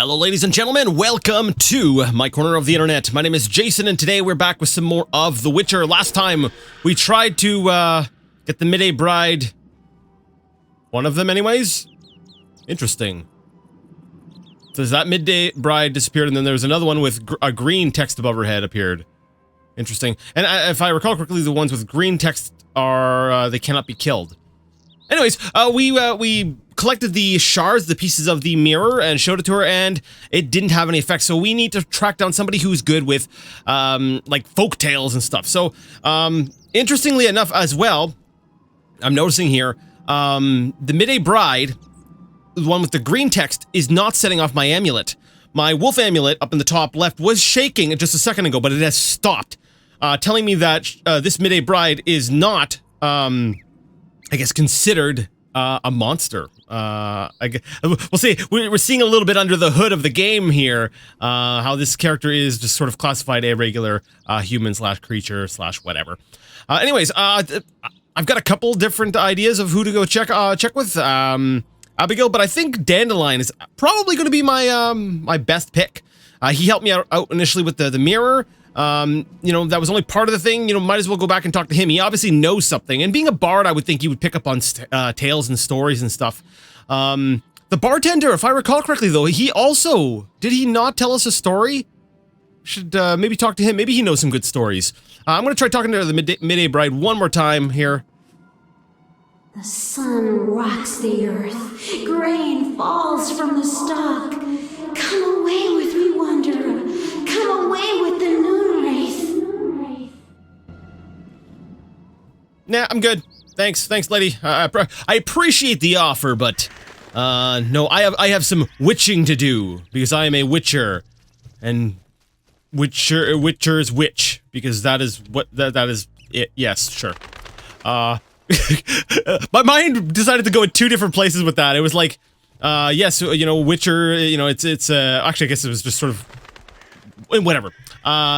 Hello, ladies and gentlemen. Welcome to my corner of the internet. My name is Jason, and today we're back with some more of The Witcher. Last time, we tried to get the Midday Bride. One of them, anyways? Interesting. So that Midday Bride disappeared, and then there was another one with a green text above her head appeared. Interesting. And if I recall correctly, the ones with green text are, they cannot be killed. Anyways, we collected the shards, the pieces of the mirror, and showed it to her, and it didn't have any effect. So we need to track down somebody who's good with, like, folk tales and stuff. So, interestingly enough as well, I'm noticing here, the Midday Bride, the one with the green text, is not setting off my amulet. My wolf amulet up in the top left was shaking just a second ago, but it has stopped, telling me that this Midday Bride is not, I guess, considered a monster. We'll see. We're seeing a little bit under the hood of the game here, how this character is just sort of classified a regular human slash creature slash whatever. Anyways, I've got a couple different ideas of who to go check with, Abigail, but I think Dandelion is probably going to be my my best pick. He helped me out initially with the mirror. You know, that was only part of the thing. You know, might as well go back and talk to him. He obviously knows something. And being a bard, I would think he would pick up on tales and stories and stuff. The bartender, if I recall correctly, though, he also... Did he not tell us a story? Should maybe talk to him. Maybe he knows some good stories. I'm going to try talking to the Midday Bride one more time here. The sun rocks the earth. Grain falls from the stalk. Come away with me, wanderer. Come away with the moon wraith. Nah, I'm good. Thanks, lady. I appreciate the offer, but no, I have some witching to do because I am a witcher, and witcher's witch, because that is what that is it. Yes, sure. My mind decided to go in two different places with that. It was like, yes, you know, witcher. You know, it's actually, I guess it was just sort of whatever.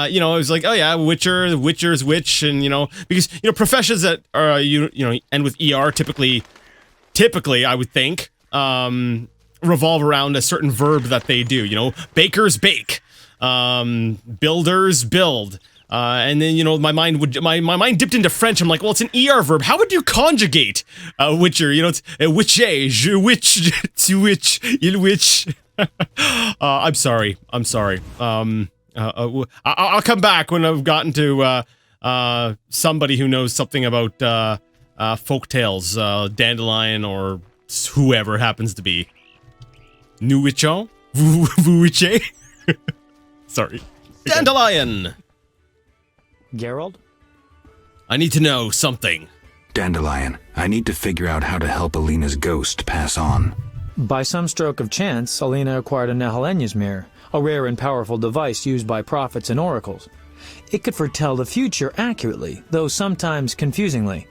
You know, it was like, oh yeah, witcher's witch, and you know, because, you know, professions that are, you know, end with ER typically, I would think, revolve around a certain verb that they do, you know, bakers bake, builders build, and then, you know, my mind dipped into French. I'm like, well, it's an ER verb. How would you conjugate witcher? You know, it's a witcher, je witch, tu witch, il witch. I'm sorry. I'll come back when I've gotten to somebody who knows something about folk tales, Dandelion or whoever it happens to be. Nuichon? Vuiche? Sorry. Dandelion! Geralt? I need to know something. Dandelion, I need to figure out how to help Alina's ghost pass on. By some stroke of chance, Alina acquired a Nehelenya's mirror, a rare and powerful device used by prophets and oracles. It could foretell the future accurately, though sometimes confusingly.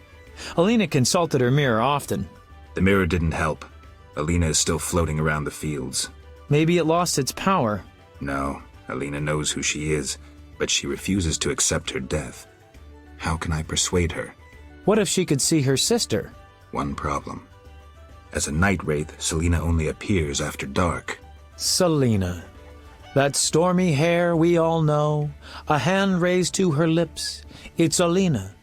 Alina consulted her mirror often. The mirror didn't help. Alina is still floating around the fields. Maybe it lost its power. No, Alina knows who she is, but she refuses to accept her death. How can I persuade her? What if she could see her sister? One problem. As a night wraith, Selena only appears after dark. Selena. That stormy hair we all know, a hand raised to her lips. It's Alina.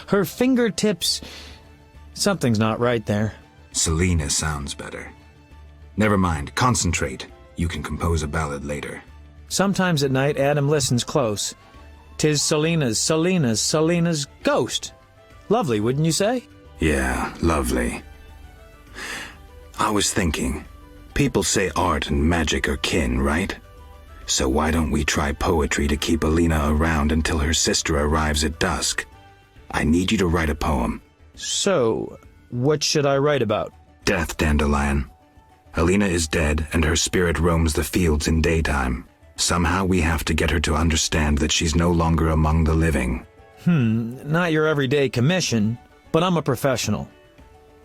Her fingertips. Something's not right there. Selena sounds better. Never mind, concentrate. You can compose a ballad later. Sometimes at night Adam listens close. 'Tis Selena's ghost. Lovely, wouldn't you say? Yeah, lovely. I was thinking, people say art and magic are kin, right? So why don't we try poetry to keep Alina around until her sister arrives at dusk? I need you to write a poem. So, what should I write about? Death, Dandelion. Alina is dead, and her spirit roams the fields in daytime. Somehow we have to get her to understand that she's no longer among the living. Not your everyday commission, but I'm a professional.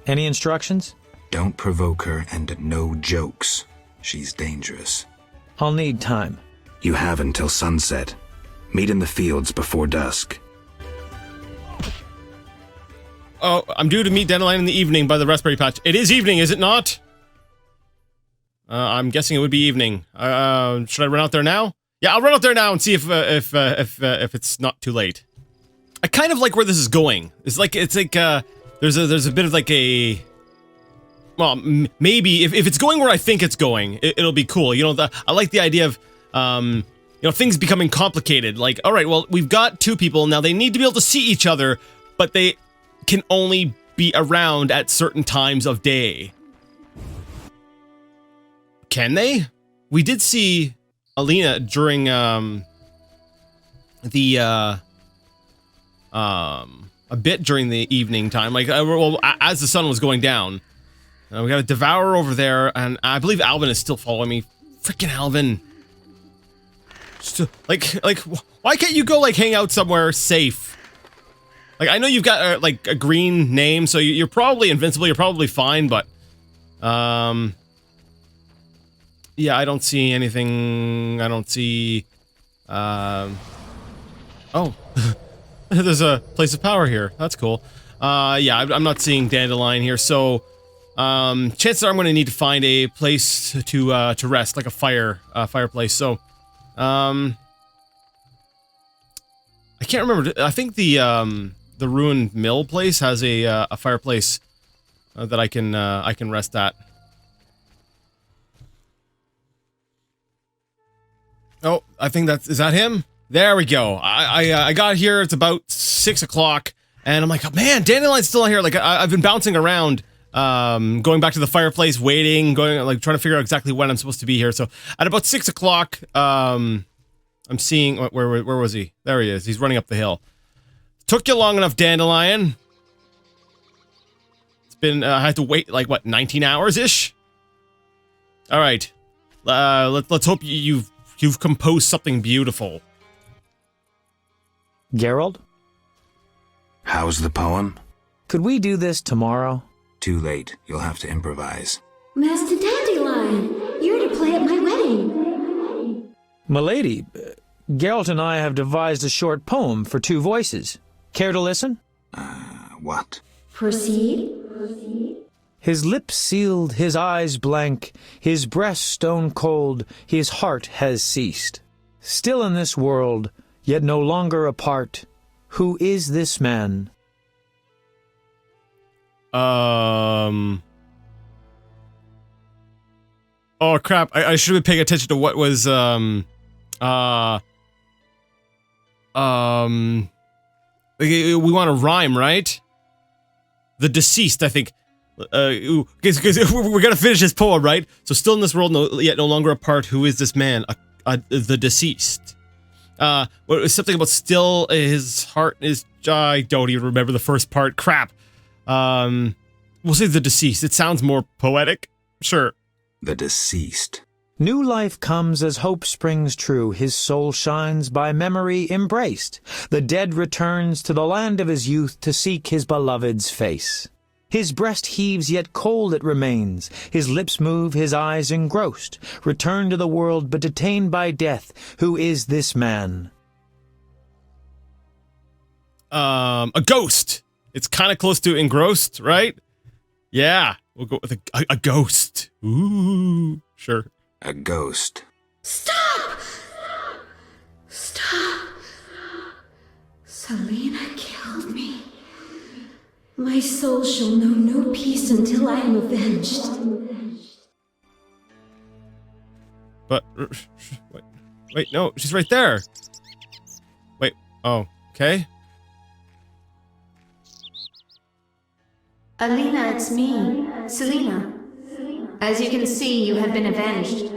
Any instructions? Don't provoke her, and no jokes. She's dangerous. I'll need time. You have until sunset. Meet in the fields before dusk. Oh, I'm due to meet Dandelion in the evening by the raspberry patch. It is evening, is it not? I'm guessing it would be evening. Should I run out there now? Yeah, I'll run out there now and see if it's not too late. I kind of like where this is going. It's like there's a bit of like a, well, maybe if it's going where I think it's going, it'll be cool. You know, I like the idea of you know, things becoming complicated. Like, all right, well, we've got two people now. They need to be able to see each other, but they can only be around at certain times of day. Can they? We did see Alina during a bit during the evening time, like well, as the sun was going down. We got a devourer over there, and I believe Alvin is still following me. Freaking Alvin! Still, like, why can't you go like hang out somewhere safe? Like, I know you've got like a green name, so you're probably invincible. You're probably fine, but yeah, I don't see anything. I don't see. Oh, there's a place of power here. That's cool. Yeah, I'm not seeing dandelion here, so chances are I'm going to need to find a place to rest, like a fireplace. So, I can't remember. I think the ruined mill place has a fireplace that I can rest at. Oh, I think is that him? There we go. I got here, it's about 6 o'clock, and I'm like, oh, man, Dandelion's still here. Like, I've been bouncing around, going back to the fireplace, waiting, like, trying to figure out exactly when I'm supposed to be here. So, at about 6 o'clock, I'm seeing, where was he? There he is. He's running up the hill. Took you long enough, Dandelion. It's been, I had to wait, like, what, 19 hours-ish? Alright. Let's hope you've composed something beautiful. Geralt? How's the poem? Could we do this tomorrow? Too late. You'll have to improvise. Master Dandelion, you're to play at my wedding. Milady, Geralt and I have devised a short poem for 2 voices. Care to listen? What? Proceed. His lips sealed, his eyes blank, his breast stone cold, his heart has ceased. Still in this world, yet no longer apart. Who is this man? Oh crap! I should have been paying attention to what was we want to rhyme, right? The deceased, I think. Because we're gonna finish this poem, right? So still in this world, yet no longer apart. Who is this man? The deceased. Something about still his heart is. I don't even remember the first part. Crap. We'll say the deceased. It sounds more poetic. Sure. The deceased. New life comes as hope springs true. His soul shines by memory embraced. The dead returns to the land of his youth to seek his beloved's face. His breast heaves, yet cold it remains. His lips move, his eyes engrossed. Returned to the world, but detained by death. Who is this man? A ghost. It's kind of close to engrossed, right? Yeah, we'll go with a ghost. Ooh, sure. A ghost. Stop! Stop! Selena killed me. My soul shall know no peace until I am avenged. But, wait, no, she's right there. Wait, oh, okay. Alina, it's me, Selena. As you can see, you have been avenged.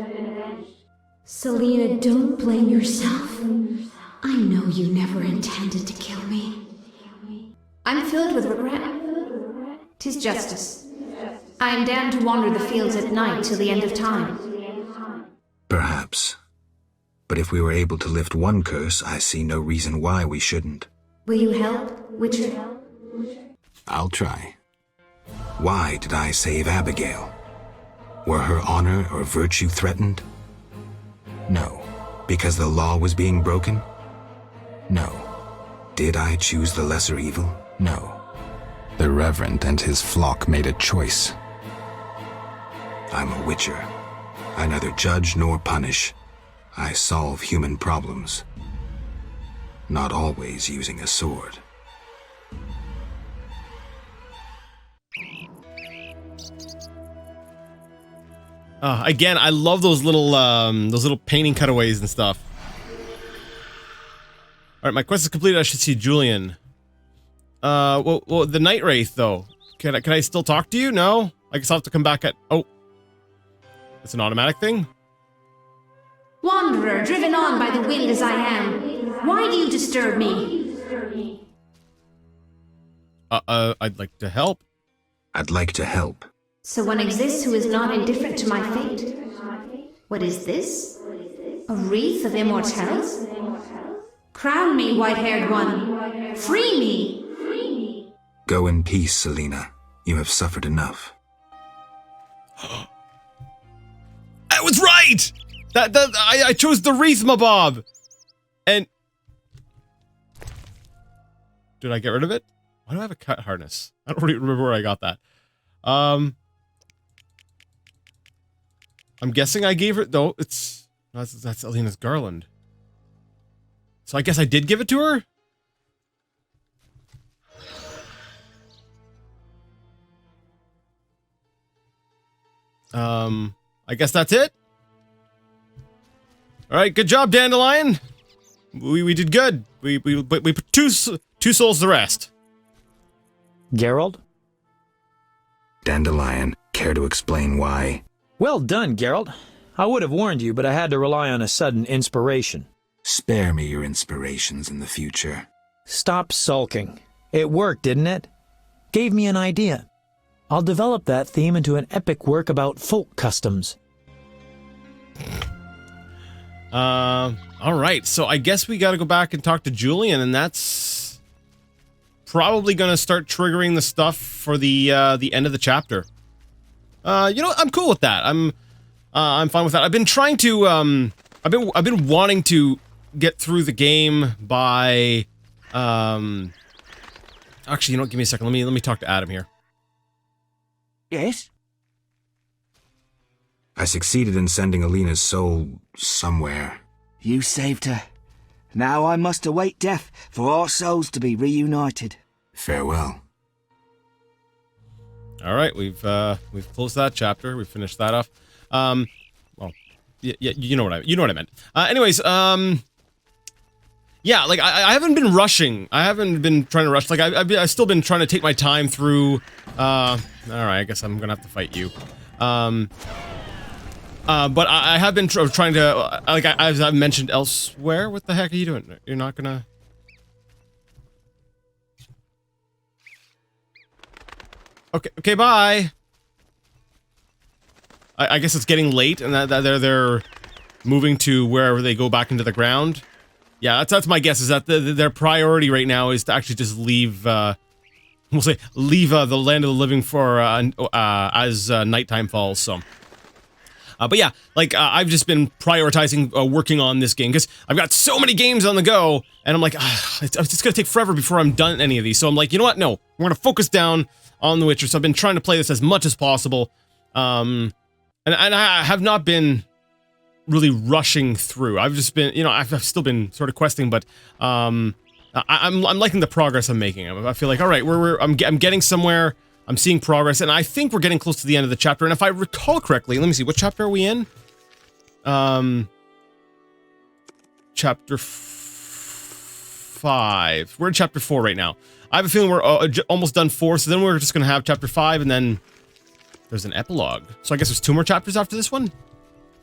Selena, don't blame yourself. I know you never intended to kill me. I'm filled with regret. 'Tis justice. I am damned to wander the fields at night till the end of time. Perhaps. But if we were able to lift one curse, I see no reason why we shouldn't. Will you help, Witcher? I'll try. Why did I save Abigail? Were her honor or virtue threatened? No. Because the law was being broken? No. Did I choose the lesser evil? No. The Reverend and his flock made a choice. I'm a Witcher. I neither judge nor punish. I solve human problems. Not always using a sword. Again, I love those little painting cutaways and stuff. All right, my quest is completed. I should see Julian. Well, the Night Wraith though. Can I still talk to you? No, I guess I'll have to come back at. Oh, it's an automatic thing. Wanderer, driven on by the wind as I am, why do you disturb me? I'd like to help. I'd like to help. So one exists who is not indifferent to my fate. What is this? A wreath of immortelles? Crown me, white-haired one. Free me! Go in peace, Selena. You have suffered enough. I was right! I chose the wreath, Mabob! And... Did I get rid of it? Why do I have a cut harness? I don't really remember where I got that. I'm guessing I gave her... No, that's Alina's garland. So I guess I did give it to her? I guess that's it? Alright, good job, Dandelion! We did good. We put two souls to rest. Geralt? Dandelion, care to explain why? Well done, Geralt. I would have warned you, but I had to rely on a sudden inspiration. Spare me your inspirations in the future. Stop sulking. It worked, didn't it? Gave me an idea. I'll develop that theme into an epic work about folk customs. Alright, so I guess we gotta go back and talk to Julian, and that's probably gonna start triggering the stuff for the end of the chapter. You know, I'm cool with that. I'm fine with that. I've been trying to, I've been wanting to get through the game by, actually, you know what, give me a second. Let me talk to Adam here. Yes? I succeeded in sending Alina's soul somewhere. You saved her. Now I must await death for our souls to be reunited. Farewell. All right, we've closed that chapter. We finished that off. Well, yeah, you know what I meant. Anyways, yeah, like I haven't been rushing. I haven't been trying to rush. Like I've still been trying to take my time through. All right, I guess I'm gonna have to fight you. But I have been trying to, like, as I've mentioned elsewhere. What the heck are you doing? You're not gonna... Okay, bye! I guess it's getting late, and that they're moving to wherever they go back into the ground. Yeah, that's my guess, is that their priority right now is to actually just leave, we'll say, leave the land of the living for, as nighttime falls, so... but yeah, like, I've just been prioritizing working on this game, because I've got so many games on the go, and I'm like, it's gonna take forever before I'm done any of these, so I'm like, you know what, no, we're gonna focus down on The Witcher, so I've been trying to play this as much as possible, and I have not been really rushing through. I've just been, you know, I've still been sort of questing, but, I'm liking the progress I'm making. I feel like, all right, I'm getting somewhere. I'm seeing progress, and I think we're getting close to the end of the chapter, and if I recall correctly, let me see, what chapter are we in? Chapter 5. We're in chapter 4 right now. I have a feeling we're almost done 4, so then we're just gonna have chapter 5, and then there's an epilogue. So I guess there's 2 more chapters after this one?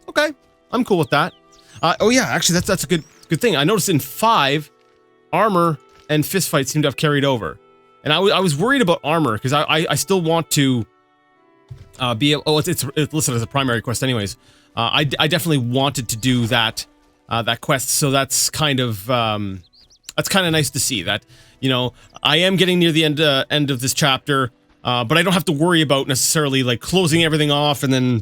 Okay, I'm cool with that. Oh yeah, actually, that's a good thing. I noticed in 5, armor and fistfights seem to have carried over. And I was worried about armor, because I still want to be able... Oh, it's listed as a primary quest anyways. I definitely wanted to do that quest, so that's kind of nice to see. That, you know, I am getting near the end of this chapter, but I don't have to worry about necessarily, like, closing everything off and then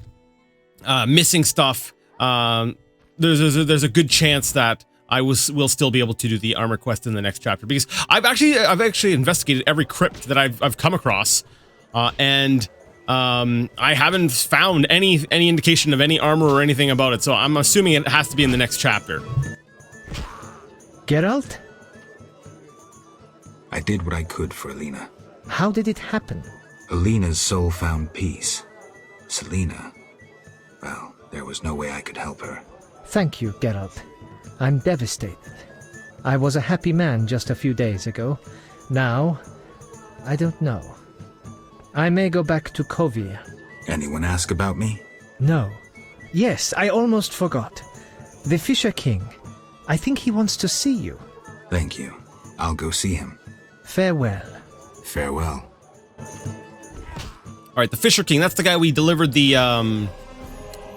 missing stuff. There's a good chance that I will still be able to do the armor quest in the next chapter, because I've actually investigated every crypt that I've come across, and I haven't found any indication of any armor or anything about it, so I'm assuming it has to be in the next chapter. Geralt? I did what I could for Alina. How did it happen? Alina's soul found peace. Selena, well, there was no way I could help her. Thank you, Geralt. I'm devastated. I was a happy man just a few days ago. Now, I don't know. I may go back to Kovir. Anyone ask about me? No. Yes, I almost forgot. The Fisher King. I think he wants to see you. Thank you. I'll go see him. Farewell. Farewell. All right, the Fisher King. That's the guy we delivered the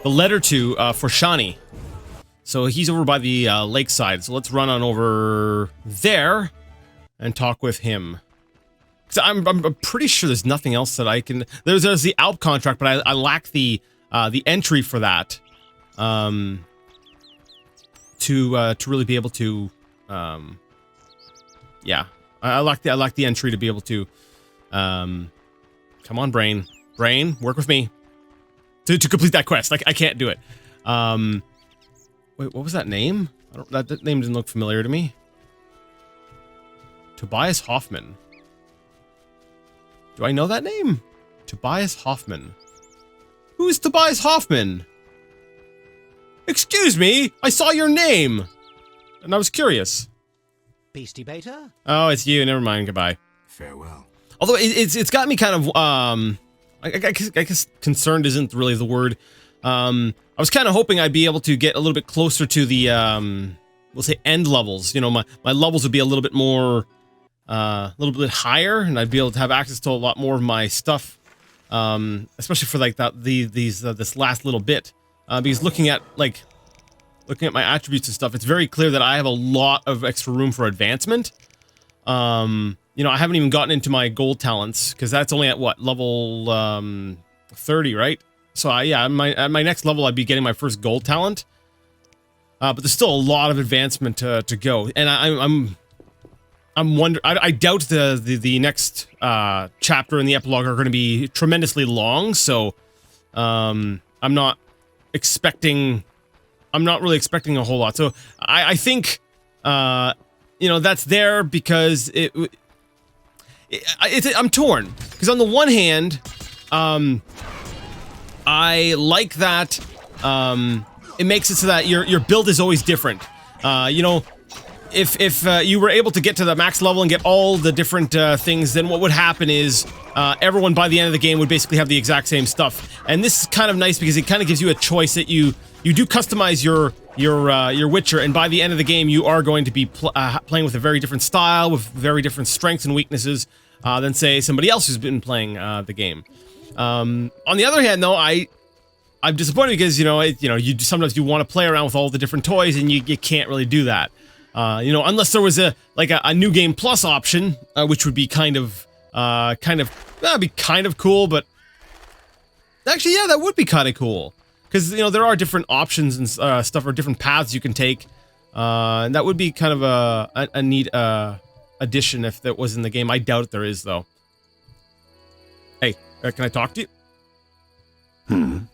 letter to for Shani. So he's over by the lakeside. So let's run on over there and talk with him. Because I'm pretty sure there's nothing else that I can. There's the Alp contract, but I lack the entry for that. To really be able to, yeah, I lack the entry to be able to, come on, brain, work with me to complete that quest. Like, I can't do it. Wait, what was that name? That name didn't look familiar to me. Tobias Hoffman. Do I know that name? Tobias Hoffman. Who is Tobias Hoffman? Excuse me, I saw your name, and I was curious. Beastie Beta? Oh, it's you. Never mind. Goodbye. Farewell. Although it's got me kind of I guess concerned isn't really the word. I was kind of hoping I'd be able to get a little bit closer to the we'll say end levels. You know, my levels would be a little bit more a little bit higher, and I'd be able to have access to a lot more of my stuff, especially for like this last little bit. Because looking at my attributes and stuff, it's very clear that I have a lot of extra room for advancement. You know, I haven't even gotten into my gold talents because that's only at what level 30, right? So yeah, at my next level, I'd be getting my first gold talent. But there's still a lot of advancement to go, and I'm wondering. I doubt the next chapter and the epilogue are going to be tremendously long. So I'm not really expecting a whole lot. So I think, you know, that's there because I'm torn. Because on the one hand, I like that it makes it so that your build is always different. You know, if you were able to get to the max level and get all the different things, then what would happen is everyone by the end of the game would basically have the exact same stuff. And this is kind of nice because it kind of gives you a choice that you do customize your Witcher, and by the end of the game you are going to be playing with a very different style, with very different strengths and weaknesses than say somebody else who's been playing the game. On the other hand, though, I'm disappointed because sometimes you want to play around with all the different toys and you can't really do that. You know, unless there was a new game plus option, which would be that'd be kind of cool, but actually, yeah, that would be kind of cool. Because, you know, there are different options and stuff, or different paths you can take. And that would be kind of a neat addition if that was in the game. I doubt there is, though. Hey, can I talk to you?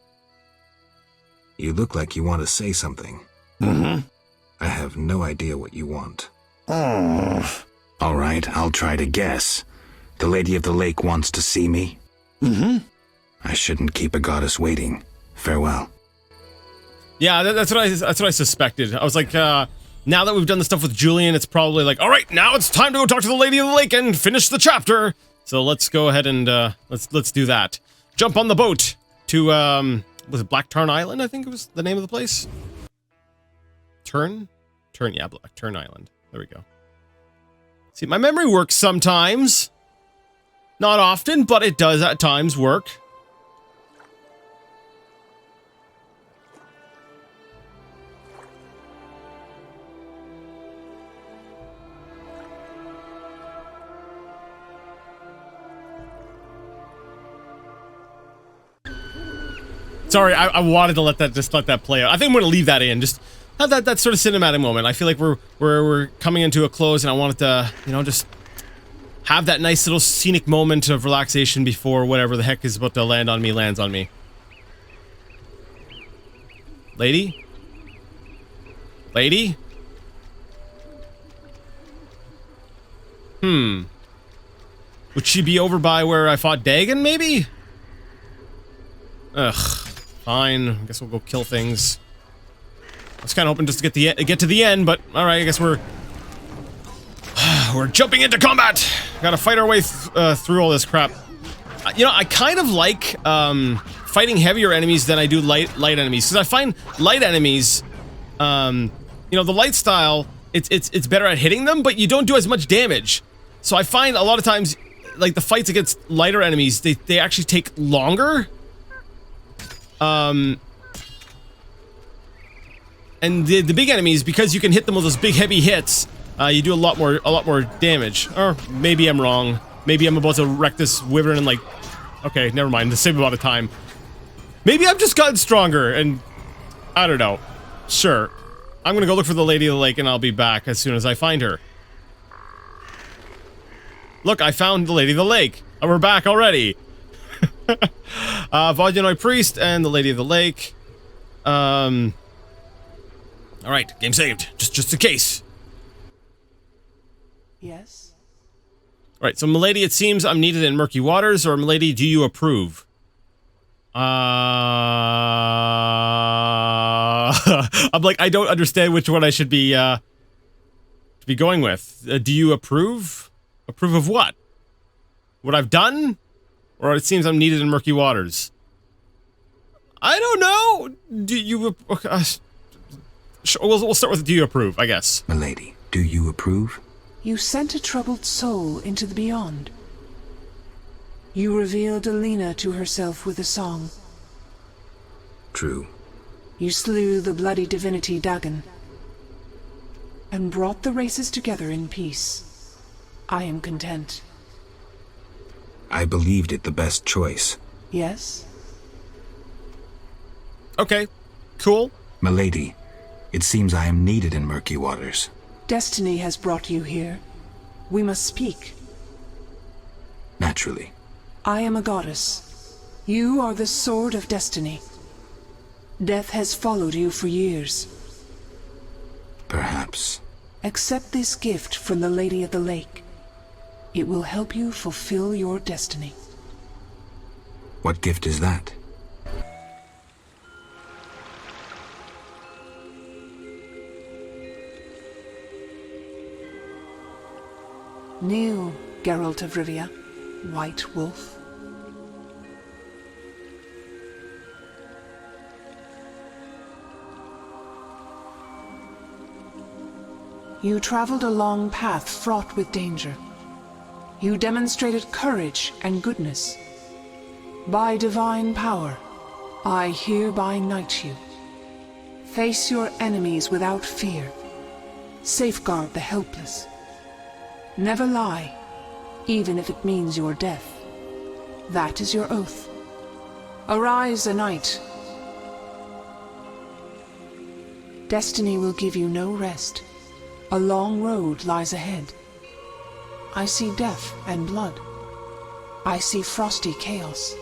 You look like you want to say something. I have no idea what you want. All right, I'll try to guess. The Lady of the Lake wants to see me? I shouldn't keep a goddess waiting. Farewell. Yeah, that's what I suspected. I was like, now that we've done the stuff with Julian, it's probably like, all right, now it's time to go talk to the Lady of the Lake and finish the chapter. So let's go ahead and let's do that. Jump on the boat to was it Black Tarn Island? I think it was the name of the place. Turn, yeah, Black Tarn Island. There we go. See, my memory works sometimes. Not often, but it does at times work. Sorry, I wanted to let that play out. I think I'm going to leave that in. Just have that sort of cinematic moment. I feel like we're coming into a close, and I wanted to, you know, just have that nice little scenic moment of relaxation before whatever the heck is about to land on me lands on me. Lady? Lady? Would she be over by where I fought Dagon, maybe? Ugh. Fine. I guess we'll go kill things. I was kind of hoping just to get to the end, but alright, I guess we're jumping into combat! Gotta fight our way through all this crap. You know, I kind of like fighting heavier enemies than I do light enemies, because I find light enemies, you know, the light style, it's better at hitting them, but you don't do as much damage. So I find a lot of times, like, the fights against lighter enemies, they actually take longer. And the big enemies, because you can hit them with those big heavy hits, you do a lot more damage. Or maybe I'm wrong. Maybe I'm about to wreck this wyvern in, like... Okay, never mind. The same amount of time. Maybe I've just gotten stronger, and... I don't know. Sure. I'm gonna go look for the Lady of the Lake, and I'll be back as soon as I find her. Look, I found the Lady of the Lake. We're back already. Vodunoi Priest and the Lady of the Lake. Alright, game saved. Just in case. Yes? Alright, so milady, it seems I'm needed in murky waters, or milady, do you approve? I'm like, I don't understand which one I should be going with. Do you approve? Approve of what? What I've done? Or it seems I'm needed in murky waters? I don't know! Do you... we'll start with do you approve, I guess. Milady, do you approve? You sent a troubled soul into the beyond. You revealed Alina to herself with a song. True. You slew the bloody divinity Dagon, and brought the races together in peace. I am content. I believed it the best choice. Yes? Okay, cool. Milady, it seems I am needed in murky waters. Destiny has brought you here. We must speak. Naturally. I am a goddess. You are the sword of destiny. Death has followed you for years. Perhaps. Accept this gift from the Lady of the Lake. It will help you fulfill your destiny. What gift is that? Kneel, Geralt of Rivia, White Wolf. You traveled a long path fraught with danger. You demonstrated courage and goodness. By divine power, I hereby knight you. Face your enemies without fear. Safeguard the helpless. Never lie, even if it means your death. That is your oath. Arise a knight. Destiny will give you no rest. A long road lies ahead. I see death and blood. I see frosty chaos.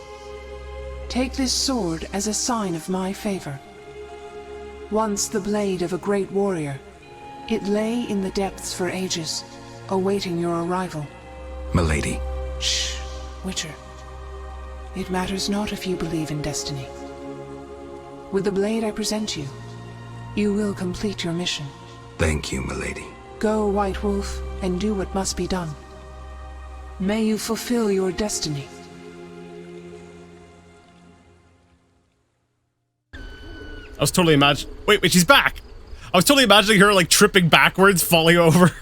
Take this sword as a sign of my favor. Once the blade of a great warrior, it lay in the depths for ages, awaiting your arrival. Milady. Shh, Witcher. It matters not if you believe in destiny. With the blade I present you, you will complete your mission. Thank you, milady. Go, White Wolf, and do what must be done. May you fulfill your destiny. I was totally imagining... Wait, she's back! I was totally imagining her, like, tripping backwards, falling over.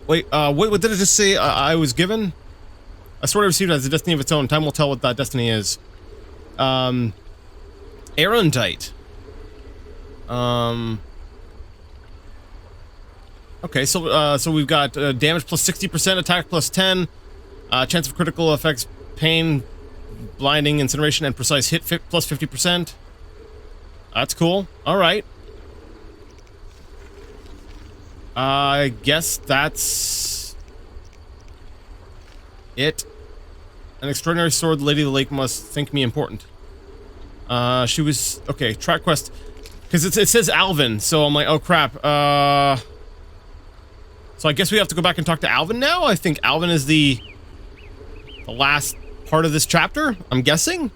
Wait, what did it just say I was given? A sword I received has a destiny of its own. Time will tell what that destiny is. Erendite. Okay, so we've got damage plus 60%, attack plus 10, chance of critical effects, pain, blinding, incineration, and precise hit plus 50%. That's cool. All right. I guess that's it. An extraordinary sword, the Lady of the Lake must think me important. She was... Okay, track quest. Because it says Alvin, so I'm like, oh crap. So I guess we have to go back and talk to Alvin now? I think Alvin is the last part of this chapter, I'm guessing?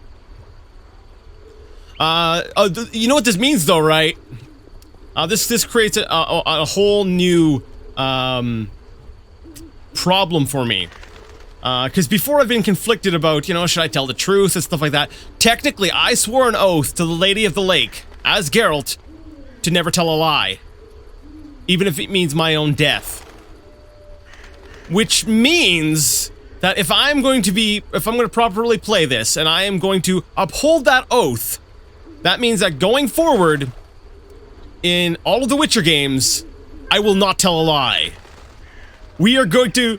You know what this means though, right? This creates a whole new problem for me. Because before I've been conflicted about, you know, should I tell the truth and stuff like that. Technically, I swore an oath to the Lady of the Lake, as Geralt, to never tell a lie. Even if it means my own death. Which means that if I'm going to properly play this, and I am going to uphold that oath, that means that going forward, in all of the Witcher games, I will not tell a lie. We are going to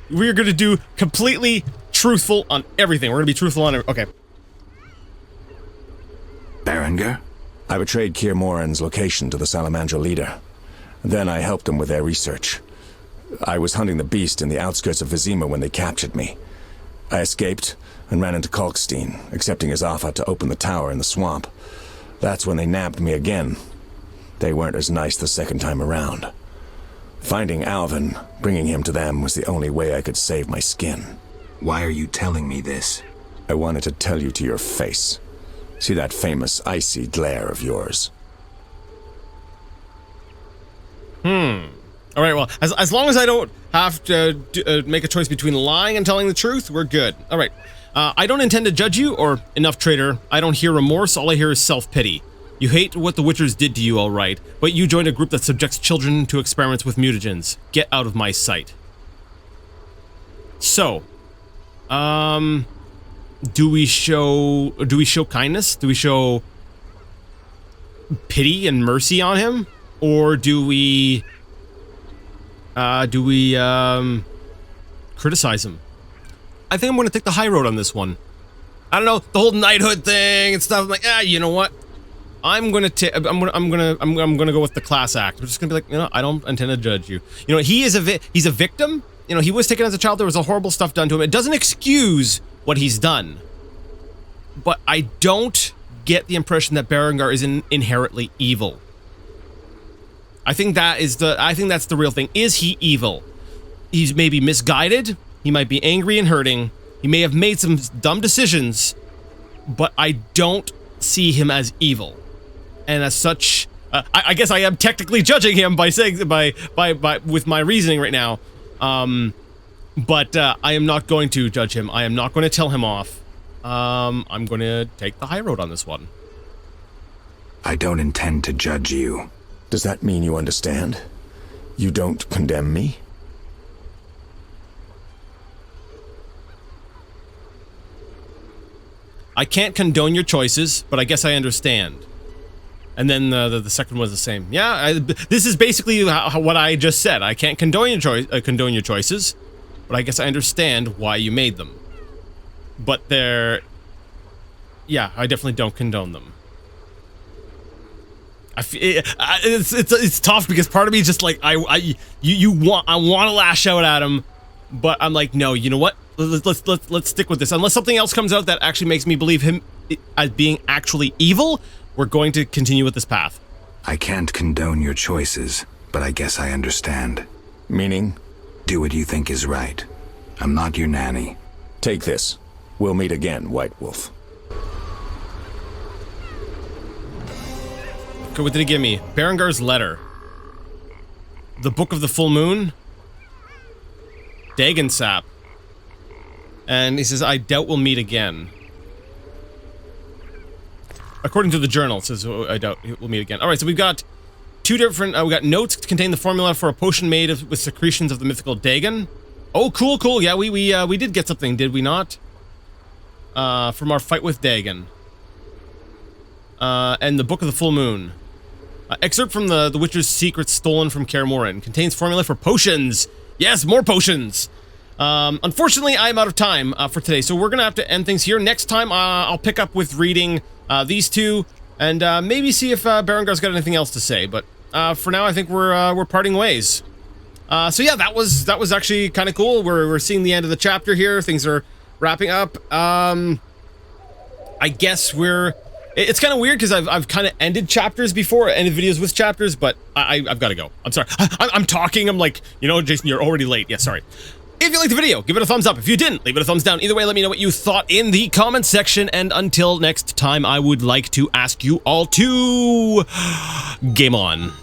do completely truthful on everything. We're going to be truthful on everything. Okay. Berengar? I betrayed Keir Moran's location to the Salamandra leader. Then I helped them with their research. I was hunting the beast in the outskirts of Vizima when they captured me. I escaped and ran into Kalkstein, accepting his offer to open the tower in the swamp. That's when they nabbed me again. They weren't as nice the second time around. Finding Alvin, bringing him to them, was the only way I could save my skin. Why are you telling me this? I wanted to tell you to your face. See that famous icy glare of yours? All right, well, as long as I don't have to make a choice between lying and telling the truth, we're good. All right. I don't intend to judge you, or enough, traitor. I don't hear remorse. All I hear is self-pity. You hate what the Witchers did to you, all right, but you joined a group that subjects children to experiments with mutagens. Get out of my sight. So, do we show kindness? Do we show pity and mercy on him, or do we criticize him? I think I'm going to take the high road on this one. I don't know, the whole knighthood thing and stuff. I'm like, you know what? I'm gonna go with the class act. I'm just gonna be like, you know, I don't intend to judge you. You know, he's a victim. You know, he was taken as a child. There was a horrible stuff done to him. It doesn't excuse what he's done, but I don't get the impression that Berengar is inherently evil. I think that's the real thing. Is he evil? He's maybe misguided. He might be angry and hurting. He may have made some dumb decisions, but I don't see him as evil. And as such, I guess I am technically judging him by saying with my reasoning right now. But I am not going to judge him. I am not going to tell him off. I'm going to take the high road on this one. I don't intend to judge you. Does that mean you understand? You don't condemn me? I can't condone your choices, but I guess I understand. And then the second was the same. Yeah, this is basically what I just said. I can't condone your choices, but I guess I understand why you made them. But yeah, I definitely don't condone them. It's tough because part of me is just like I want to lash out at him, but I'm like, no, you know what? Let's stick with this. Unless something else comes out that actually makes me believe him as being actually evil, we're going to continue with this path. I can't condone your choices, but I guess I understand. Meaning? Do what you think is right. I'm not your nanny. Take this. We'll meet again, White Wolf. Okay, what did he give me? Berengar's letter. The Book of the Full Moon. Dagon Sap. And he says, I doubt we'll meet again. According to the journal, it says, I doubt we'll meet again. Alright, so we've got two different, we got notes to contain the formula for a potion made with secretions of the mythical Dagon. Oh, cool, cool. Yeah, we did get something, did we not? From our fight with Dagon. And the Book of the Full Moon. Excerpt from the Witcher's Secrets stolen from Kaer Morhen. Contains formula for potions. Yes, more potions. Unfortunately, I'm out of time for today, so we're gonna have to end things here. Next time, I'll pick up with reading these two, and maybe see if Berengar's got anything else to say. But for now, I think we're parting ways. So yeah, that was actually kind of cool. We're seeing the end of the chapter here. Things are wrapping up. I guess it's kind of weird because I've kind of ended chapters before, ended videos with chapters, but I've got to go. I'm sorry. I'm talking. I'm like, you know, Jason, you're already late. Yeah, sorry. If you liked the video, give it a thumbs up. If you didn't, leave it a thumbs down. Either way, let me know what you thought in the comments section. And until next time, I would like to ask you all to game on.